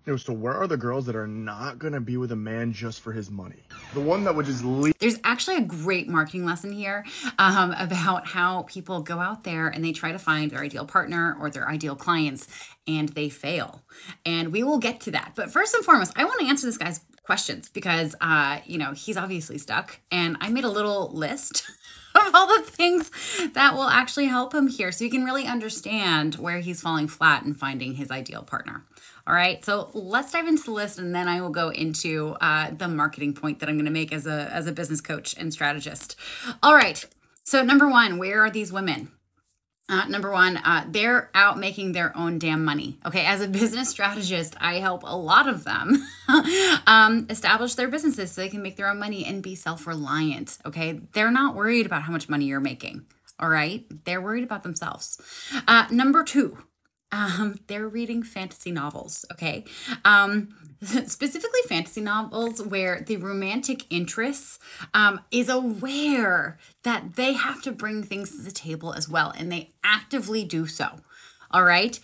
So where are the girls that are not gonna be with a man just for his money? The one that would just leave. There's actually a great marketing lesson here about how people go out there and they try to find their ideal partner or their ideal clients and they fail. And we will get to that. But first and foremost, I want to answer this guy's questions because, he's obviously stuck. And I made a little list of all the things that will actually help him here so you can really understand where he's falling flat and finding his ideal partner. All right, so let's dive into the list and then I will go into the marketing point that I'm going to make as a business coach and strategist. All right, so number one, where are these women? Number one, they're out making their own damn money. Okay, as a business strategist, I help a lot of them establish their businesses so they can make their own money and be self-reliant. Okay, they're not worried about how much money you're making. All right, they're worried about themselves. Number two, they're reading fantasy novels, okay? Specifically fantasy novels where the romantic interest is aware that they have to bring things to the table as well, and they actively do so. All right.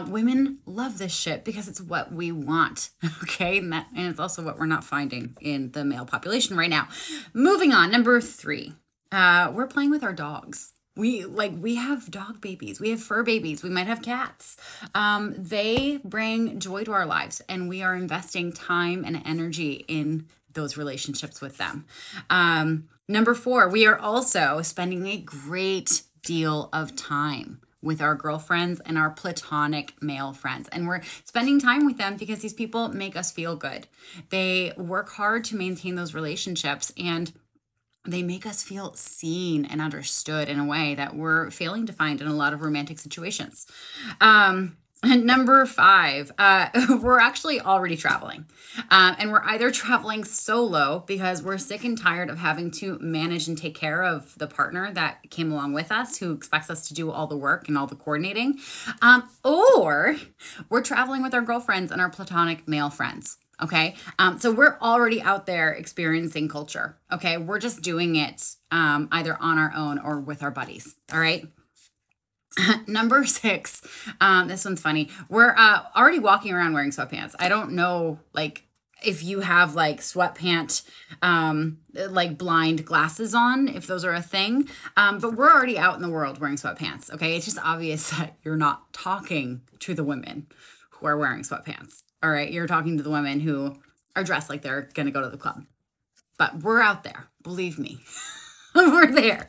Women love this shit because it's what we want. Okay. And it's also what we're not finding in the male population right now. Moving on. Number three, we're playing with our dogs. We have dog babies, we have fur babies, we might have cats. They bring joy to our lives and we are investing time and energy in those relationships with them. Number four, we are also spending a great deal of time with our girlfriends and our platonic male friends. And we're spending time with them because these people make us feel good. They work hard to maintain those relationships and they make us feel seen and understood in a way that we're failing to find in a lot of romantic situations. And number five, we're actually already traveling. And we're either traveling solo because we're sick and tired of having to manage and take care of the partner that came along with us who expects us to do all the work and all the coordinating. Or we're traveling with our girlfriends and our platonic male friends. Okay. So we're already out there experiencing culture. Okay. We're just doing it either on our own or with our buddies. All right. Number six, this one's funny. We're already walking around wearing sweatpants. I don't know, if you have sweatpant, blind glasses on, if those are a thing. But we're already out in the world wearing sweatpants. Okay. It's just obvious that you're not talking to the women who are wearing sweatpants. All right, you're talking to the women who are dressed like they're going to go to the club. But we're out there. Believe me. We're there.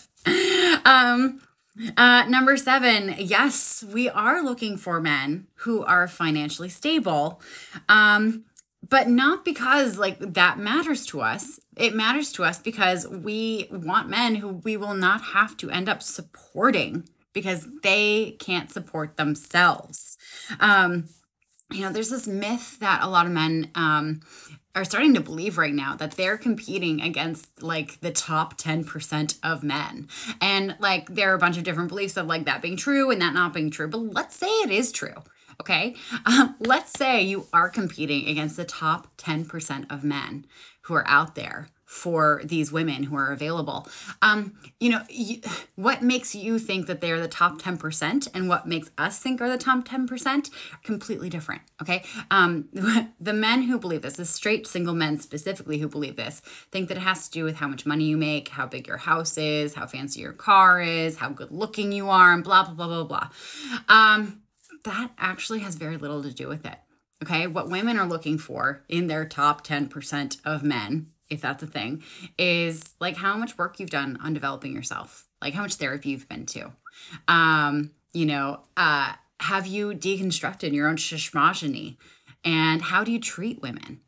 Number seven, yes, we are looking for men who are financially stable, but not because that matters to us. It matters to us because we want men who we will not have to end up supporting because they can't support themselves. There's this myth that a lot of men are starting to believe right now that they're competing against the top 10% of men. And there are a bunch of different beliefs of that being true and that not being true. But let's say it is true. Okay. Let's say you are competing against the top 10% of men who are out there for these women who are available. What makes you think that they're the top 10% and what makes us think are the top 10% completely different. Okay. The men who believe this, the straight single men specifically who believe this, think that it has to do with how much money you make, how big your house is, how fancy your car is, how good looking you are, and blah, blah, blah, blah, blah. That actually has very little to do with it. Okay. What women are looking for in their top 10% of men, if that's a thing, is how much work you've done on developing yourself, how much therapy you've been to. Have you deconstructed your own shishmagony? And how do you treat women?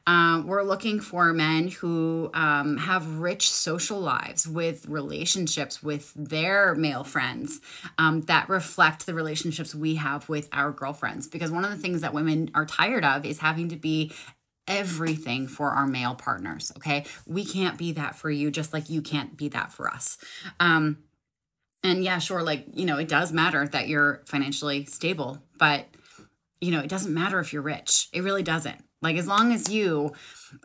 We're looking for men who have rich social lives with relationships with their male friends that reflect the relationships we have with our girlfriends. Because one of the things that women are tired of is having to be everything for our male partners. Okay. We can't be that for you, just like you can't be that for us. And yeah, sure. It does matter that you're financially stable, but it doesn't matter if you're rich. It really doesn't. As long as you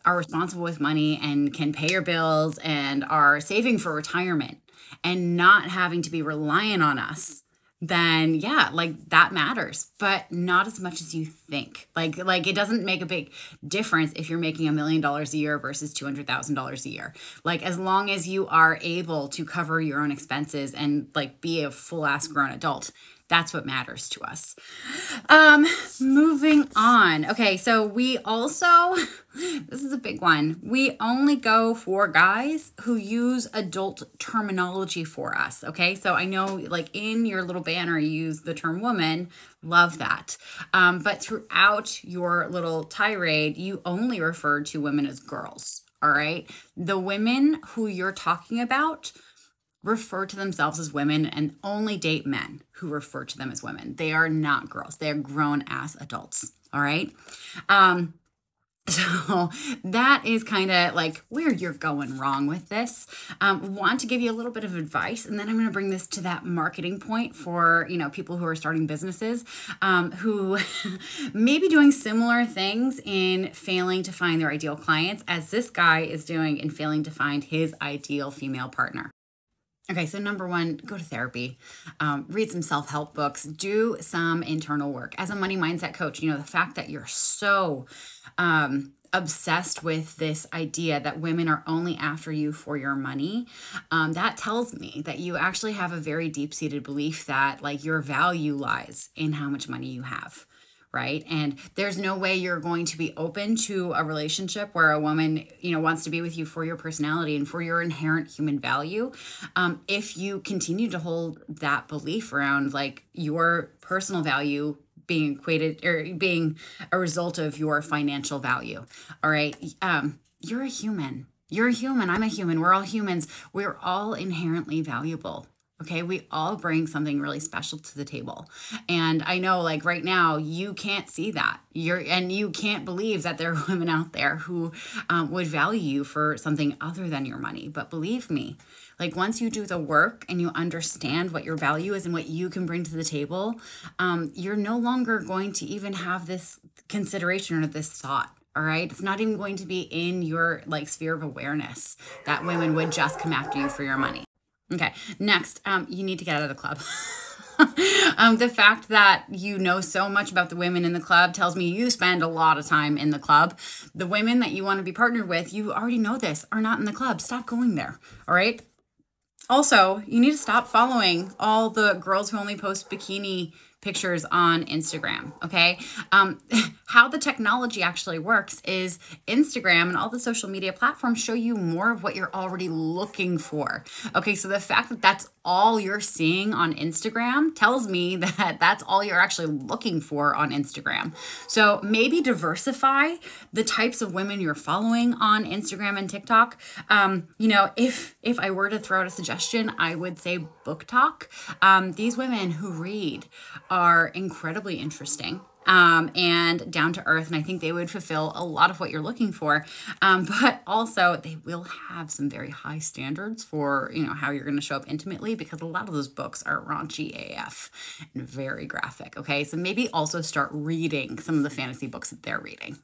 are responsible with money and can pay your bills and are saving for retirement and not having to be reliant on us then yeah, like that matters, but not as much as you think. Like it doesn't make a big difference if you're making $1 million a year versus $200,000 a year. Like as long as you are able to cover your own expenses and like be a full ass grown adult, that's what matters to us. Moving on. Okay, so we also, this is a big one. We only go for guys who use adult terminology for us. Okay, so I know like in your little banner, you use the term woman. Love that. But throughout your little tirade, you only refer to women as girls. All right. The women who you're talking about refer to themselves as women and only date men who refer to them as women. They are not girls. They are grown ass adults. All right. So that is kind of like where you're going wrong with this. Want to give you a little bit of advice, and then I'm going to bring this to that marketing point for, you know, people who are starting businesses, who may be doing similar things in failing to find their ideal clients as this guy is doing in failing to find his ideal female partner. Okay, so number one, go to therapy, read some self-help books, do some internal work. As a money mindset coach, you know, the fact that you're so obsessed with this idea that women are only after you for your money, that tells me that you actually have a very deep-seated belief that like your value lies in how much money you have. Right. And there's no way you're going to be open to a relationship where a woman, you know, wants to be with you for your personality and for your inherent human value. If you continue to hold that belief around like your personal value being equated or being a result of your financial value. All right. You're a human. You're a human. I'm a human. We're all humans. We're all inherently valuable. Okay, we all bring something really special to the table. And I know like right now you can't see that. You can't believe that there are women out there who would value you for something other than your money. But believe me, like once you do the work and you understand what your value is and what you can bring to the table, you're no longer going to even have this consideration or this thought. All right. It's not even going to be in your like sphere of awareness that women would just come after you for your money. Okay, next, you need to get out of the club. The fact that you know so much about the women in the club tells me you spend a lot of time in the club. The women that you want to be partnered with, you already know this, are not in the club. Stop going there, all right? Also, you need to stop following all the girls who only post bikini pictures on Instagram, okay? How the technology actually works is Instagram and all the social media platforms show you more of what you're already looking for. Okay, so the fact that that's all you're seeing on Instagram tells me that that's all you're actually looking for on Instagram. So maybe diversify the types of women you're following on Instagram and TikTok. You know, if I were to throw out a suggestion, I would say book talk. These women who read are incredibly interesting and down to earth. And I think they would fulfill a lot of what you're looking for. But also they will have some very high standards for, you know, how you're going to show up intimately, because a lot of those books are raunchy AF and very graphic. Okay. So maybe also start reading some of the fantasy books that they're reading.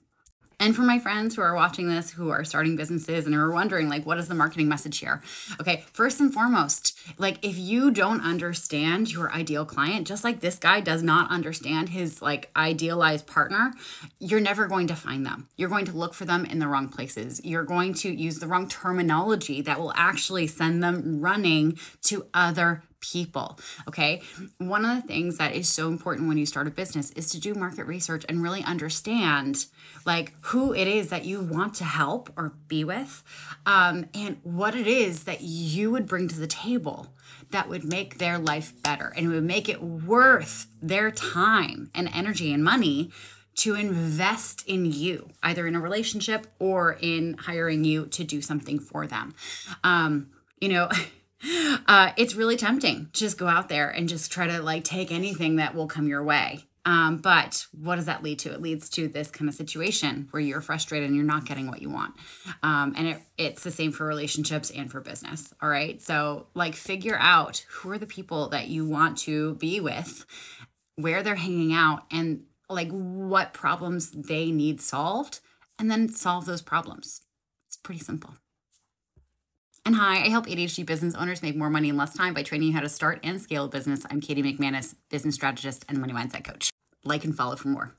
And for my friends who are watching this, who are starting businesses and are wondering, like, what is the marketing message here? Okay, first and foremost, like, if you don't understand your ideal client, just like this guy does not understand his, like, idealized partner, you're never going to find them. You're going to look for them in the wrong places. You're going to use the wrong terminology that will actually send them running to other people. Okay. One of the things that is so important when you start a business is to do market research and really understand like who it is that you want to help or be with, and what it is that you would bring to the table that would make their life better and it would make it worth their time and energy and money to invest in you, either in a relationship or in hiring you to do something for them. You know, it's really tempting to just go out there and just try to like take anything that will come your way. But what does that lead to? It leads to this kind of situation where you're frustrated and you're not getting what you want. And it's the same for relationships and for business. All right. So like figure out who are the people that you want to be with, where they're hanging out, and like what problems they need solved, and then solve those problems. It's pretty simple. And hi, I help ADHD business owners make more money in less time by training you how to start and scale a business. I'm Katie McManus, business strategist and money mindset coach. Like and follow for more.